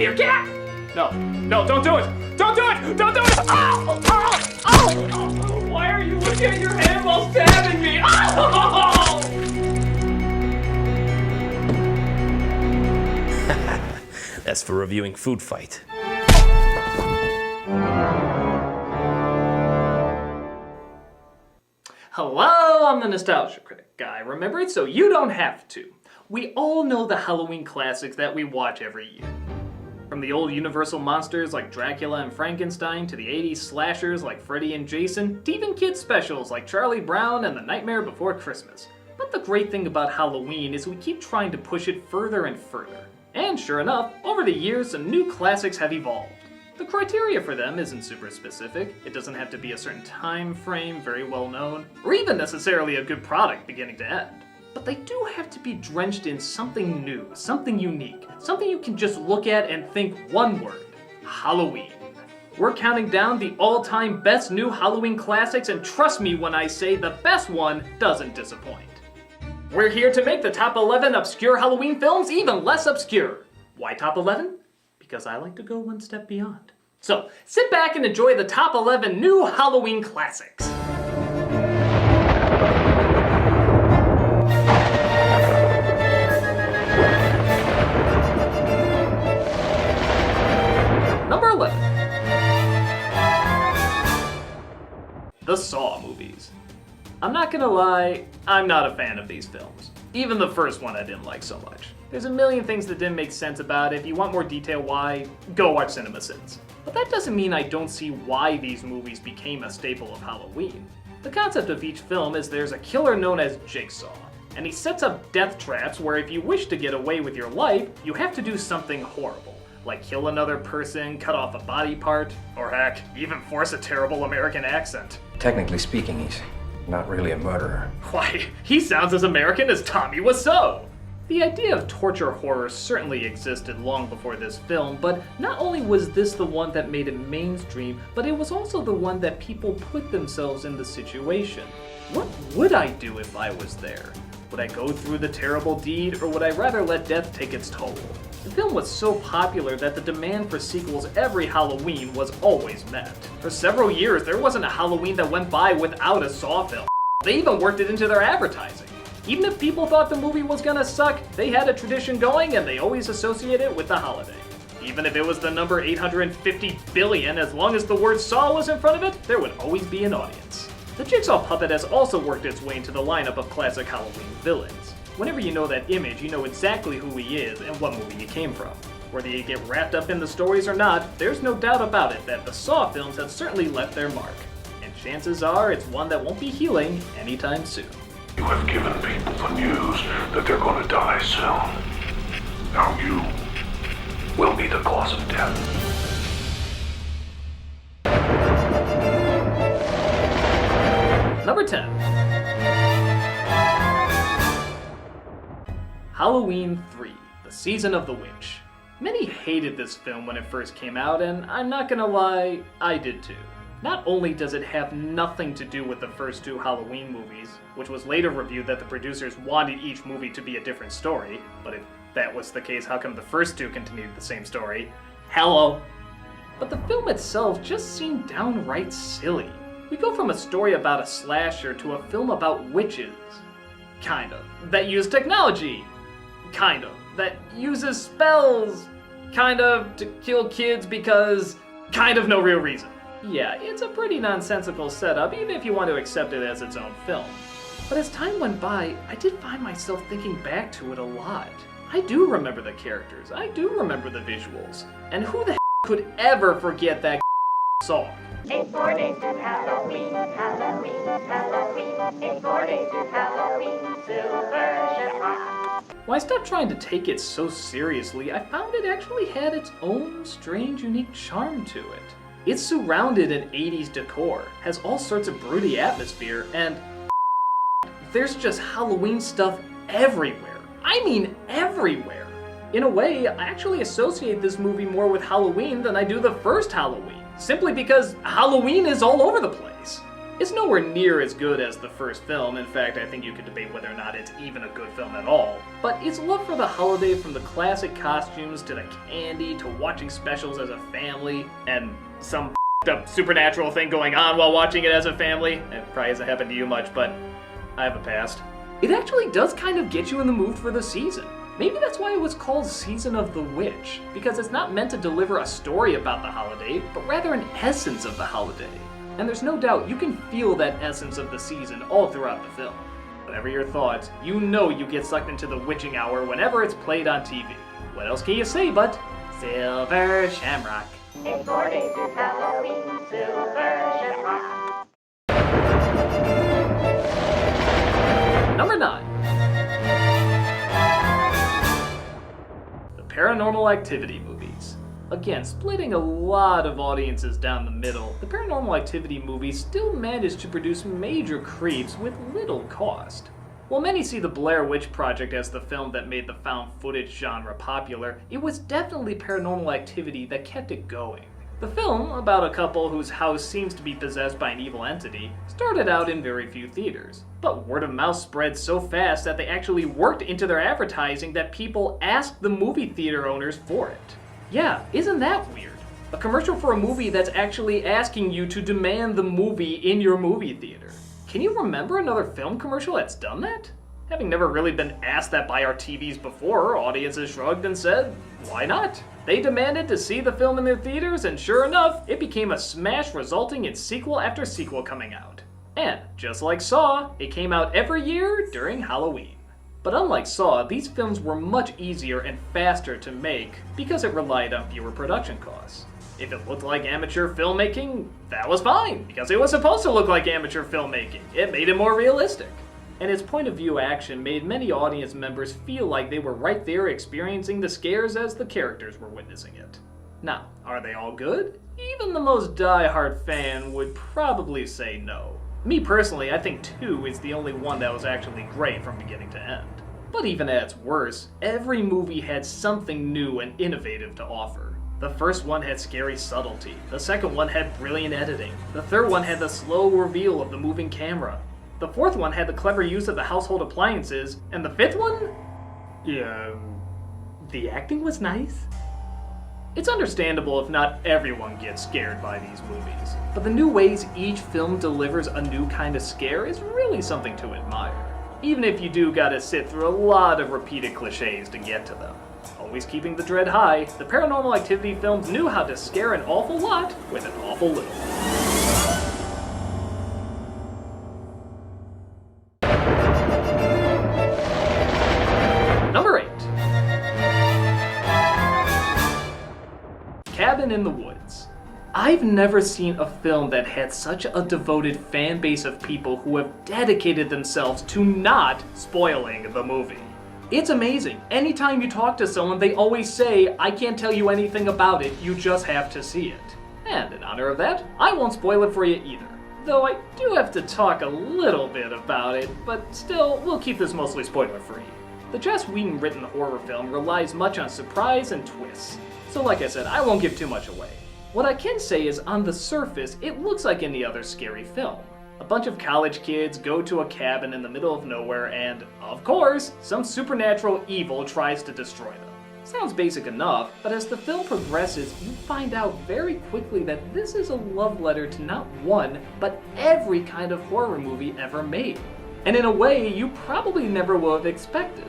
here, cat! No, don't do it! Don't do it! Don't do it! Ow! Ow! Ow! Ow! Why are you looking at your hand while stabbing me? Ow! That's for reviewing Food Fight. Hello, I'm the Nostalgia Critic guy. Remember it so you don't have to. We all know the Halloween classics that we watch every year. From the old Universal monsters like Dracula and Frankenstein to the 80s slashers like Freddy and Jason, to even kids specials like Charlie Brown and The Nightmare Before Christmas. But the great thing about Halloween is we keep trying to push it further and further. And sure enough, over the years, some new classics have evolved. The criteria for them isn't super specific. It doesn't have to be a certain time frame, very well known, or even necessarily a good product beginning to end. But they do have to be drenched in something new, something unique, something you can just look at and think one word: Halloween. We're counting down the all-time best new Halloween classics, and trust me when I say the best one doesn't disappoint. We're here to make the top 11 obscure Halloween films even less obscure. Why top 11? Because I like to go one step beyond. So, sit back and enjoy the top 11 new Halloween classics. Number 11. The Saw movies. I'm not gonna lie, I'm not a fan of these films. Even the first one I didn't like so much. There's a million things that didn't make sense about it. If you want more detail why, go watch CinemaSins. But that doesn't mean I don't see why these movies became a staple of Halloween. The concept of each film is there's a killer known as Jigsaw, and he sets up death traps where if you wish to get away with your life, you have to do something horrible, like kill another person, cut off a body part, or heck, even force a terrible American accent. Technically speaking, he's not really a murderer. Why, he sounds as American as Tommy Wiseau! The idea of torture horror certainly existed long before this film, but not only was this the one that made it mainstream, but it was also the one that people put themselves in the situation. What would I do if I was there? Would I go through the terrible deed, or would I rather let death take its toll? The film was so popular that the demand for sequels every Halloween was always met. For several years, there wasn't a Halloween that went by without a Saw film. They even worked it into their advertising. Even if people thought the movie was gonna suck, they had a tradition going and they always associated it with the holiday. Even if it was the number 850 billion, as long as the word Saw was in front of it, there would always be an audience. The Jigsaw puppet has also worked its way into the lineup of classic Halloween villains. Whenever you know that image, you know exactly who he is and what movie he came from. Whether you get wrapped up in the stories or not, there's no doubt about it that the Saw films have certainly left their mark. And chances are it's one that won't be healing anytime soon. You have given people the news that they're going to die soon. Now you will be the cause of death. Number 10. Halloween 3, The Season of the Witch. Many hated this film when it first came out, and I'm not gonna lie, I did too. Not only does it have nothing to do with the first two Halloween movies, which was later reviewed that the producers wanted each movie to be a different story, but if that was the case, how come the first two continued the same story? Hello! But the film itself just seemed downright silly. We go from a story about a slasher to a film about witches. Kind of. That use technology. Kind of. That uses spells. Kind of. To kill kids because... kind of no real reason. Yeah, it's a pretty nonsensical setup, even if you want to accept it as its own film. But as time went by, I did find myself thinking back to it a lot. I do remember the characters, I do remember the visuals, and who the could ever forget that song? It's 4 days to Halloween, Halloween, Halloween. It's 4 days to Halloween, Silver Shamrock. When I stopped trying to take it so seriously, I found it actually had its own strange, unique charm to it. It's surrounded in 80s decor, has all sorts of broody atmosphere, and there's just Halloween stuff everywhere. I mean everywhere. In a way, I actually associate this movie more with Halloween than I do the first Halloween, simply because Halloween is all over the place. It's nowhere near as good as the first film. In fact, I think you could debate whether or not it's even a good film at all. But its love for the holiday, from the classic costumes to the candy to watching specials as a family, and some up supernatural thing going on while watching it as a family. It probably hasn't happened to you much, but I have a past. It actually does kind of get you in the mood for the season. Maybe that's why it was called Season of the Witch, because it's not meant to deliver a story about the holiday, but rather an essence of the holiday. And there's no doubt you can feel that essence of the season all throughout the film. Whatever your thoughts, you know you get sucked into the witching hour whenever it's played on TV. What else can you say but Silver Shamrock? In 4 days is Halloween, Silver Shamrock. Number 9. The Paranormal Activity movies. Again, splitting a lot of audiences down the middle, the Paranormal Activity movies still managed to produce major creeps with little cost. While many see the Blair Witch Project as the film that made the found footage genre popular, it was definitely Paranormal Activity that kept it going. The film, about a couple whose house seems to be possessed by an evil entity, started out in very few theaters. But word of mouth spread so fast that they actually worked into their advertising that people asked the movie theater owners for it. Yeah, isn't that weird? A commercial for a movie that's actually asking you to demand the movie in your movie theater. Can you remember another film commercial that's done that? Having never really been asked that by our TVs before, audiences shrugged and said, why not? They demanded to see the film in their theaters, and sure enough, it became a smash, resulting in sequel after sequel coming out. And, just like Saw, it came out every year during Halloween. But unlike Saw, these films were much easier and faster to make because it relied on fewer production costs. If it looked like amateur filmmaking, that was fine, because it was supposed to look like amateur filmmaking. It made it more realistic. And its point of view action made many audience members feel like they were right there experiencing the scares as the characters were witnessing it. Now, are they all good? Even the most die-hard fan would probably say no. Me personally, I think 2 is the only one that was actually great from beginning to end. But even at its worst, every movie had something new and innovative to offer. The first one had scary subtlety, the second one had brilliant editing, the third one had the slow reveal of the moving camera, the fourth one had the clever use of the household appliances, and the fifth one? The acting was nice. It's understandable if not everyone gets scared by these movies, but the new ways each film delivers a new kind of scare is really something to admire. Even if you do gotta sit through a lot of repeated cliches to get to them. Always keeping the dread high, the Paranormal Activity films knew how to scare an awful lot with an awful little. Number 8. Cabin in the Woods. I've never seen a film that had such a devoted fan base of people who have dedicated themselves to not spoiling the movie. It's amazing. Anytime you talk to someone, they always say, I can't tell you anything about it, you just have to see it. And in honor of that, I won't spoil it for you either. Though I do have to talk a little bit about it, but still, we'll keep this mostly spoiler-free. The Joss Whedon written horror film relies much on surprise and twists. So like I said, I won't give too much away. What I can say is, on the surface, it looks like any other scary film. A bunch of college kids go to a cabin in the middle of nowhere and, of course, some supernatural evil tries to destroy them. Sounds basic enough, but as the film progresses, you find out very quickly that this is a love letter to not one, but every kind of horror movie ever made. And in a way you probably never would have expected.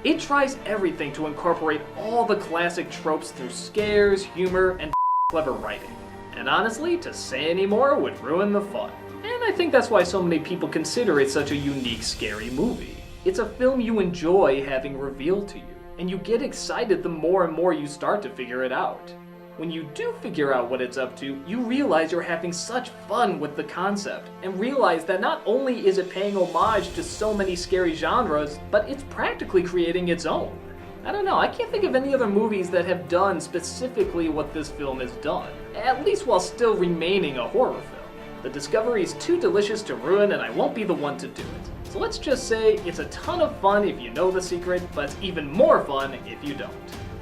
It tries everything to incorporate all the classic tropes through scares, humor, and clever writing. And honestly, to say any more would ruin the fun. And I think that's why so many people consider it such a unique, scary movie. It's a film you enjoy having revealed to you, and you get excited the more and more you start to figure it out. When you do figure out what it's up to, you realize you're having such fun with the concept, and realize that not only is it paying homage to so many scary genres, but it's practically creating its own. I don't know, I can't think of any other movies that have done specifically what this film has done, at least while still remaining a horror film. The discovery is too delicious to ruin, and I won't be the one to do it. So let's just say it's a ton of fun if you know the secret, but it's even more fun if you don't.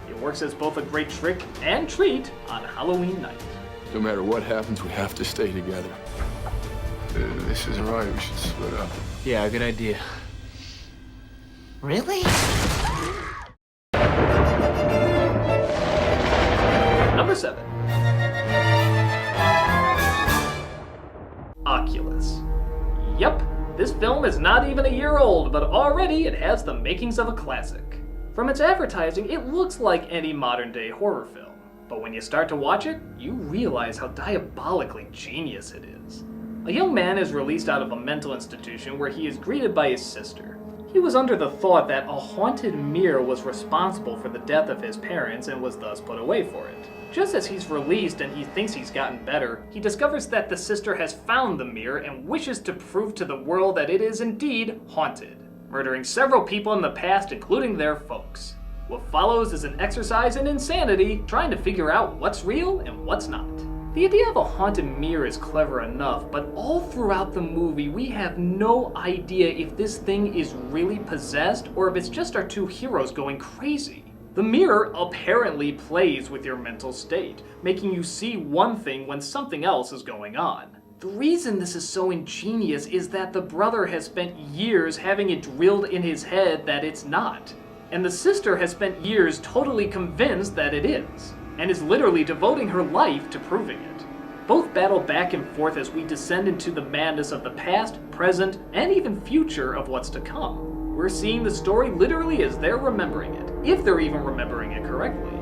It works as both a great trick and treat on Halloween night. No matter what happens, we have to stay together. this isn't right, we should split up. Yeah, good idea. Really? Number 7. Oculus. Yep, this film is not even a year old, but already it has the makings of a classic. From its advertising, it looks like any modern-day horror film. But when you start to watch it, you realize how diabolically genius it is. A young man is released out of a mental institution where he is greeted by his sister. He was under the thought that a haunted mirror was responsible for the death of his parents and was thus put away for it. Just as he's released and he thinks he's gotten better, he discovers that the sister has found the mirror and wishes to prove to the world that it is indeed haunted, murdering several people in the past, including their folks. What follows is an exercise in insanity, trying to figure out what's real and what's not. The idea of a haunted mirror is clever enough, but all throughout the movie we have no idea if this thing is really possessed or if it's just our two heroes going crazy. The mirror apparently plays with your mental state, making you see one thing when something else is going on. The reason this is so ingenious is that the brother has spent years having it drilled in his head that it's not. And the sister has spent years totally convinced that it is, and is literally devoting her life to proving it. Both battle back and forth as we descend into the madness of the past, present, and even future of what's to come. We're seeing the story literally as they're remembering it, if they're even remembering it correctly.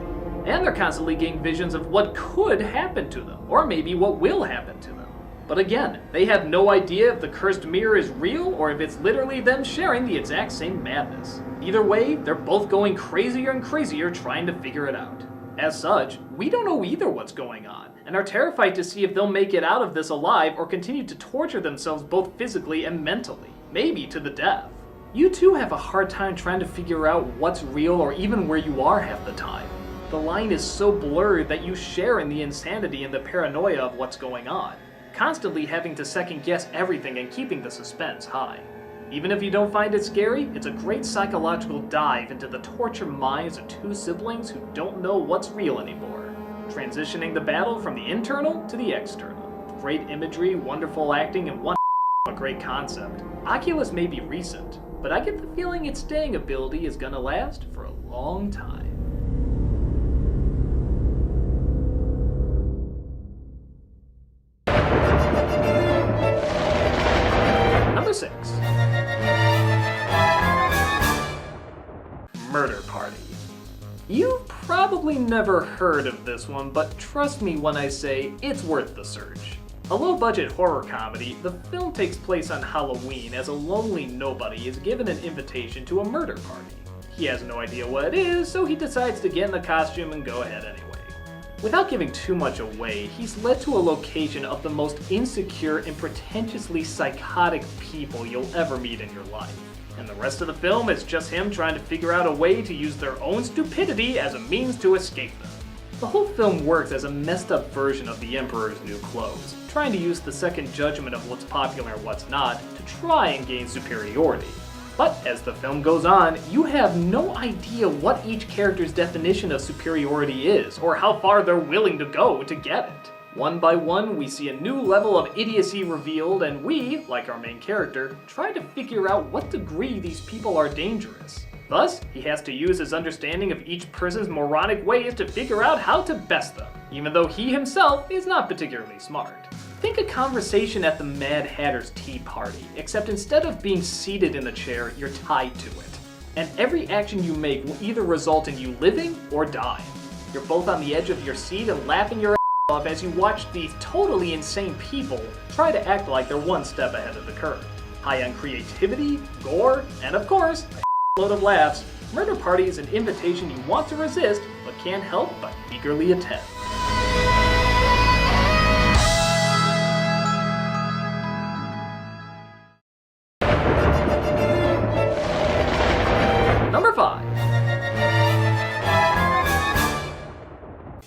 And they're constantly getting visions of what could happen to them, or maybe what will happen to them. But again, they have no idea if the cursed mirror is real or if it's literally them sharing the exact same madness. Either way, they're both going crazier and crazier trying to figure it out. As such, we don't know either what's going on, and are terrified to see if they'll make it out of this alive or continue to torture themselves both physically and mentally, maybe to the death. You too have a hard time trying to figure out what's real or even where you are half the time. The line is so blurred that you share in the insanity and the paranoia of what's going on, constantly having to second guess everything and keeping the suspense high. Even if you don't find it scary, it's a great psychological dive into the tortured minds of two siblings who don't know what's real anymore, transitioning the battle from the internal to the external. Great imagery, wonderful acting, and a great concept. Oculus may be recent, but I get the feeling its staying ability is gonna last for a long time. Number 6. Murder Party. You've probably never heard of this one, but trust me when I say it's worth the search. A low-budget horror comedy, the film takes place on Halloween as a lonely nobody is given an invitation to a murder party. He has no idea what it is, so he decides to get in the costume and go ahead anyway. Without giving too much away, he's led to a location of the most insecure and pretentiously psychotic people you'll ever meet in your life. And the rest of the film is just him trying to figure out a way to use their own stupidity as a means to escape them. The whole film works as a messed up version of The Emperor's New Clothes, trying to use the second judgment of what's popular and what's not to try and gain superiority. But as the film goes on, you have no idea what each character's definition of superiority is, or how far they're willing to go to get it. One by one, we see a new level of idiocy revealed, and we, like our main character, try to figure out what degree these people are dangerous. Thus, he has to use his understanding of each person's moronic ways to figure out how to best them, even though he himself is not particularly smart. Think a conversation at the Mad Hatter's tea party, except instead of being seated in the chair, you're tied to it. And every action you make will either result in you living or dying. You're both on the edge of your seat and laughing your off as you watch these totally insane people try to act like they're one step ahead of the curve. High on creativity, gore, and of course, a load of laughs, Murder Party is an invitation you want to resist, but can't help but eagerly attend. Number 5.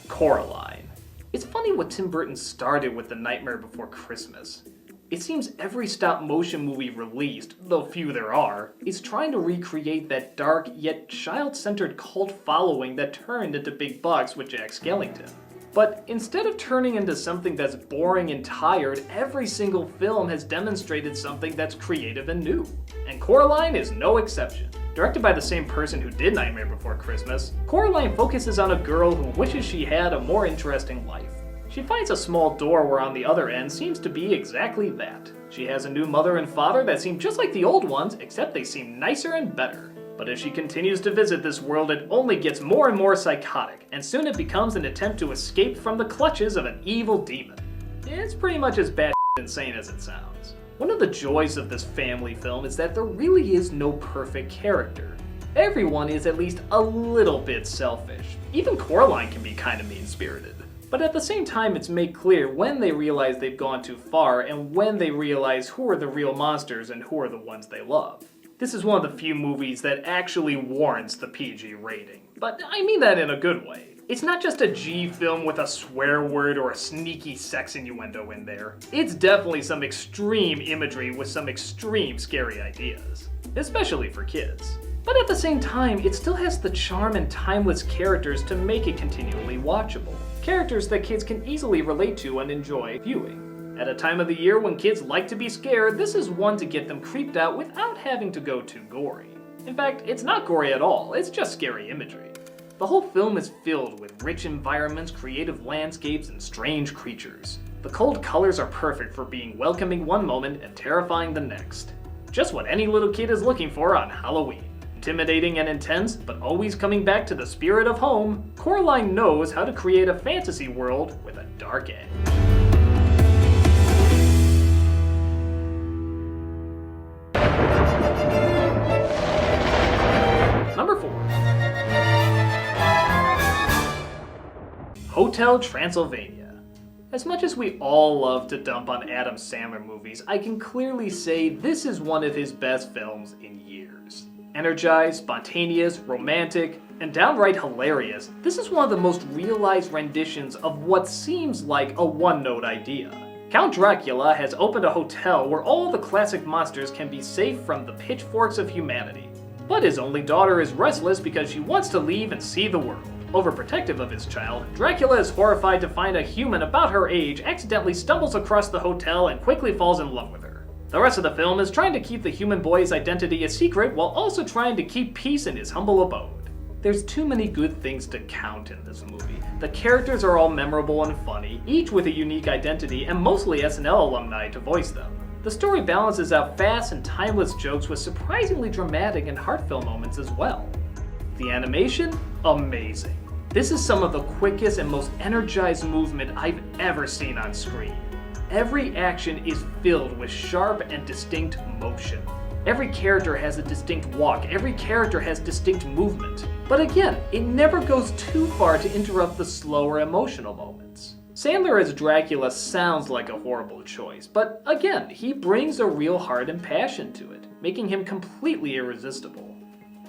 Coraline. It's funny what Tim Burton started with The Nightmare Before Christmas. It seems every stop-motion movie released, though few there are, is trying to recreate that dark yet child-centered cult following that turned into big bucks with Jack Skellington. But instead of turning into something that's boring and tired, every single film has demonstrated something that's creative and new. And Coraline is no exception. Directed by the same person who did Nightmare Before Christmas, Coraline focuses on a girl who wishes she had a more interesting life. She finds a small door where on the other end seems to be exactly that. She has a new mother and father that seem just like the old ones, except they seem nicer and better. But as she continues to visit this world, it only gets more and more psychotic, and soon it becomes an attempt to escape from the clutches of an evil demon. It's pretty much as bad insane as it sounds. One of the joys of this family film is that there really is no perfect character. Everyone is at least a little bit selfish. Even Coraline can be kind of mean-spirited. But at the same time, it's made clear when they realize they've gone too far and when they realize who are the real monsters and who are the ones they love. This is one of the few movies that actually warrants the PG rating. But I mean that in a good way. It's not just a G film with a swear word or a sneaky sex innuendo in there. It's definitely some extreme imagery with some extreme scary ideas. Especially for kids. But at the same time, it still has the charm and timeless characters to make it continually watchable. Characters that kids can easily relate to and enjoy viewing. At a time of the year when kids like to be scared, this is one to get them creeped out without having to go too gory. In fact, it's not gory at all, it's just scary imagery. The whole film is filled with rich environments, creative landscapes, and strange creatures. The cold colors are perfect for being welcoming one moment and terrifying the next. Just what any little kid is looking for on Halloween. Intimidating and intense, but always coming back to the spirit of home, Coraline knows how to create a fantasy world with a dark edge. Number 4. Hotel Transylvania. As much as we all love to dump on Adam Sandler movies, I can clearly say this is one of his best films in years. Energized, spontaneous, romantic, and downright hilarious, this is one of the most realized renditions of what seems like a one-note idea. Count Dracula has opened a hotel where all the classic monsters can be safe from the pitchforks of humanity. But his only daughter is restless because she wants to leave and see the world. Overprotective of his child, Dracula is horrified to find a human about her age accidentally stumbles across the hotel and quickly falls in love with her. The rest of the film is trying to keep the human boy's identity a secret while also trying to keep peace in his humble abode. There's too many good things to count in this movie. The characters are all memorable and funny, each with a unique identity and mostly SNL alumni to voice them. The story balances out fast and timeless jokes with surprisingly dramatic and heartfelt moments as well. The animation? Amazing. This is some of the quickest and most energized movement I've ever seen on screen. Every action is filled with sharp and distinct motion. Every character has a distinct walk, every character has distinct movement. But again, it never goes too far to interrupt the slower emotional moments. Sandler as Dracula sounds like a horrible choice, but again, he brings a real heart and passion to it, making him completely irresistible.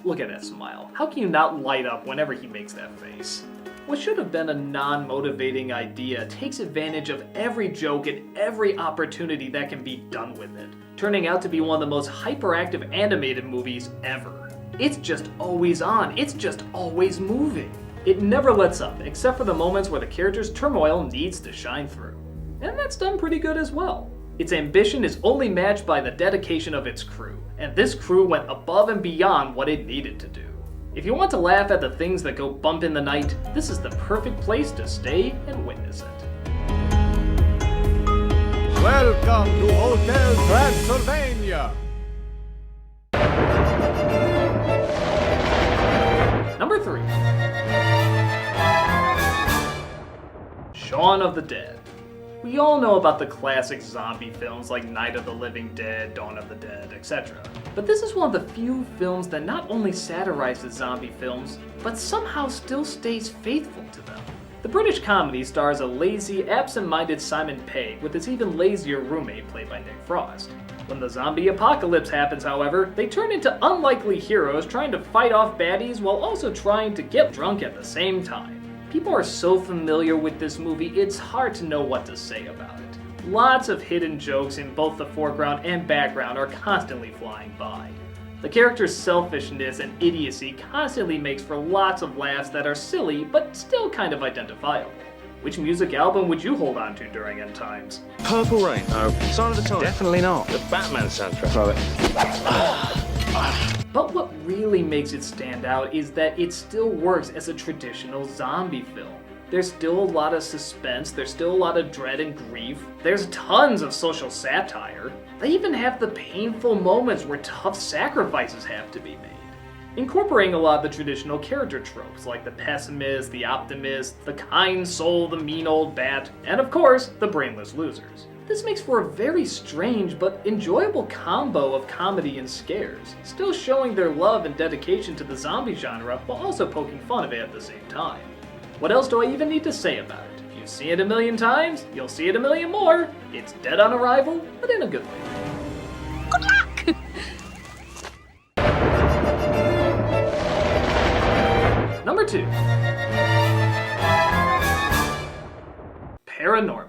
Look at that smile. How can you not light up whenever he makes that face? What should have been a non-motivating idea takes advantage of every joke and every opportunity that can be done with it, turning out to be one of the most hyperactive animated movies ever. It's just always on, it's just always moving. It never lets up, except for the moments where the character's turmoil needs to shine through. And that's done pretty good as well. Its ambition is only matched by the dedication of its crew, and this crew went above and beyond what it needed to do. If you want to laugh at the things that go bump in the night, this is the perfect place to stay and witness it. Welcome to Hotel Transylvania! Number 3. Shaun of the Dead. We all know about the classic zombie films like Night of the Living Dead, Dawn of the Dead, etc. But this is one of the few films that not only satirizes zombie films, but somehow still stays faithful to them. The British comedy stars a lazy, absent-minded Simon Pegg with his even lazier roommate played by Nick Frost. When the zombie apocalypse happens, however, they turn into unlikely heroes trying to fight off baddies while also trying to get drunk at the same time. People are so familiar with this movie, it's hard to know what to say about it. Lots of hidden jokes in both the foreground and background are constantly flying by. The character's selfishness and idiocy constantly makes for lots of laughs that are silly, but still kind of identifiable. Which music album would you hold on to during end times? Purple Rain. No. Sign of the Times. Definitely not. The Batman soundtrack. Throw it. But what really makes it stand out is that it still works as a traditional zombie film. There's still a lot of suspense, there's still a lot of dread and grief, there's tons of social satire. They even have the painful moments where tough sacrifices have to be made. Incorporating a lot of the traditional character tropes like the pessimist, the optimist, the kind soul, the mean old bat, and of course, the brainless losers. This makes for a very strange but enjoyable combo of comedy and scares, still showing their love and dedication to the zombie genre while also poking fun of it at the same time. What else do I even need to say about it? If you've seen it a million times, you'll see it a million more. It's dead on arrival, but in a good way. Good luck! Number 2. Paranorman.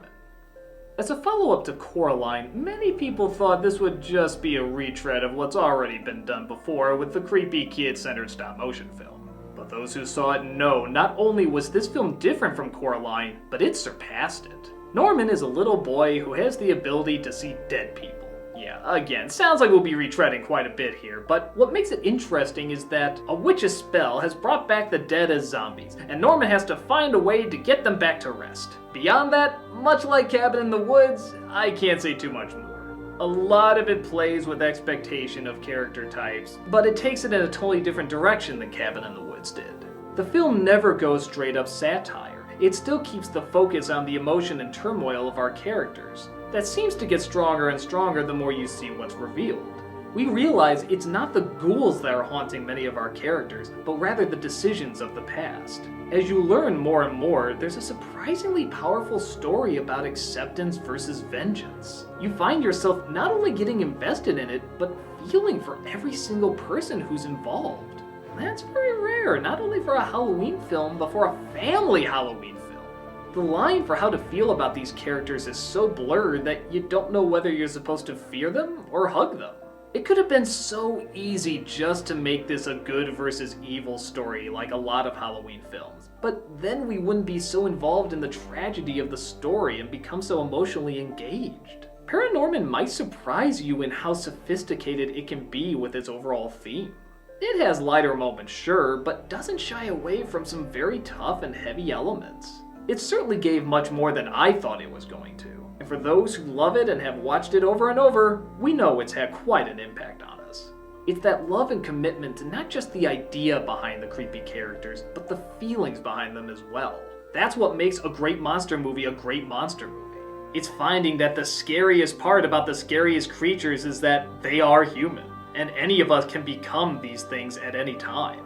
As a follow-up to Coraline, many people thought this would just be a retread of what's already been done before with the creepy kid-centered stop-motion film. But those who saw it know not only was this film different from Coraline, but it surpassed it. Norman is a little boy who has the ability to see dead people. Yeah, again, sounds like we'll be retreading quite a bit here, but what makes it interesting is that a witch's spell has brought back the dead as zombies, and Norman has to find a way to get them back to rest. Beyond that, much like Cabin in the Woods, I can't say too much more. A lot of it plays with expectation of character types, but it takes it in a totally different direction than Cabin in the Woods did. The film never goes straight up satire. It still keeps the focus on the emotion and turmoil of our characters. That seems to get stronger and stronger the more you see what's revealed. We realize it's not the ghouls that are haunting many of our characters, but rather the decisions of the past. As you learn more and more, there's a surprisingly powerful story about acceptance versus vengeance. You find yourself not only getting invested in it, but feeling for every single person who's involved. That's very rare, not only for a Halloween film, but for a family Halloween film. The line for how to feel about these characters is so blurred that you don't know whether you're supposed to fear them or hug them. It could have been so easy just to make this a good versus evil story like a lot of Halloween films, but then we wouldn't be so involved in the tragedy of the story and become so emotionally engaged. Paranorman might surprise you in how sophisticated it can be with its overall theme. It has lighter moments, sure, but doesn't shy away from some very tough and heavy elements. It certainly gave much more than I thought it was going to. And for those who love it and have watched it over and over, we know it's had quite an impact on us. It's that love and commitment to not just the idea behind the creepy characters, but the feelings behind them as well. That's what makes a great monster movie a great monster movie. It's finding that the scariest part about the scariest creatures is that they are human, and any of us can become these things at any time.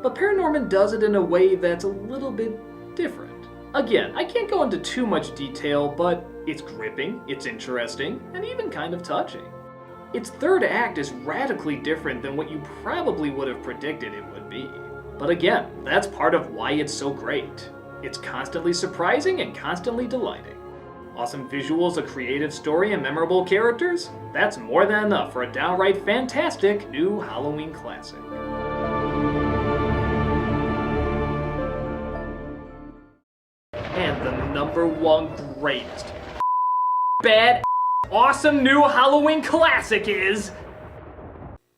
But Paranorman does it in a way that's a little bit different. Again, I can't go into too much detail, but it's gripping, it's interesting, and even kind of touching. Its third act is radically different than what you probably would have predicted it would be. But again, that's part of why it's so great. It's constantly surprising and constantly delighting. Awesome visuals, a creative story, and memorable characters? That's more than enough for a downright fantastic new Halloween classic. And the number one greatest bad awesome new Halloween classic is...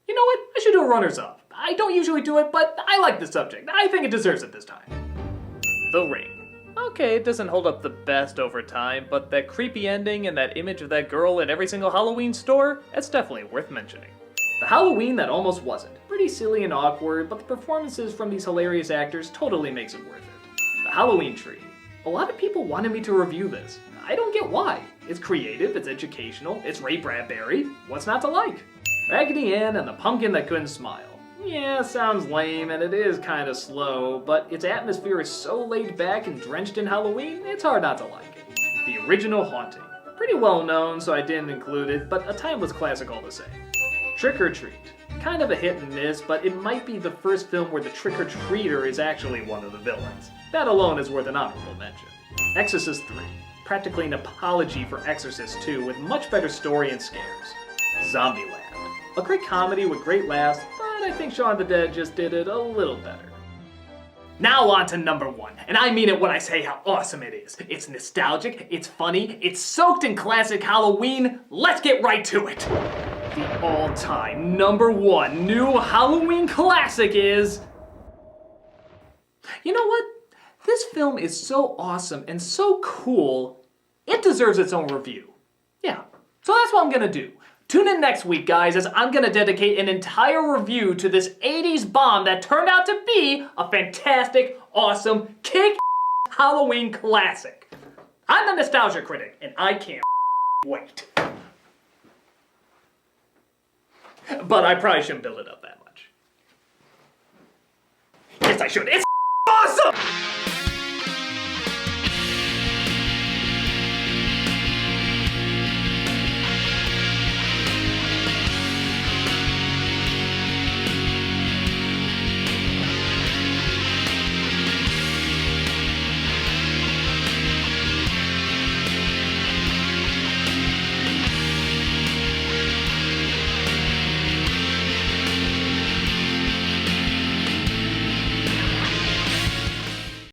You know what? I should do a runners-up. I don't usually do it, but I like the subject. I think it deserves it this time. The Ring. Okay, it doesn't hold up the best over time, but that creepy ending and that image of that girl in every single Halloween store, that's definitely worth mentioning. The Halloween that almost wasn't. Pretty silly and awkward, but the performances from these hilarious actors totally makes it worth it. The Halloween Tree. A lot of people wanted me to review this. I don't get why. It's creative, it's educational, it's Ray Bradbury. What's not to like? Raggedy Ann and the Pumpkin That Couldn't Smile. Yeah, sounds lame and it is kind of slow, but its atmosphere is so laid back and drenched in Halloween, it's hard not to like it. The Original Haunting. Pretty well known, so I didn't include it, but a timeless classic all the same. Trick or Treat. Kind of a hit and miss, but it might be the first film where the trick-or-treater is actually one of the villains. That alone is worth an honorable mention. Exorcist 3. Practically an apology for Exorcist 2 with much better story and scares. Zombieland. A great comedy with great laughs, but I think Shaun of the Dead just did it a little better. Now on to number 1, and I mean it when I say how awesome it is. It's nostalgic, it's funny, it's soaked in classic Halloween. Let's get right to it. The all-time number 1 new Halloween classic is... You know what? This film is so awesome and so cool, it deserves its own review. Yeah, so that's what I'm gonna do. Tune in next week, guys, as I'm gonna dedicate an entire review to this 80s bomb that turned out to be a fantastic, awesome, kick Halloween classic. I'm the Nostalgia Critic, and I can't wait. But I probably shouldn't build it up that much. Yes, I should. It's awesome!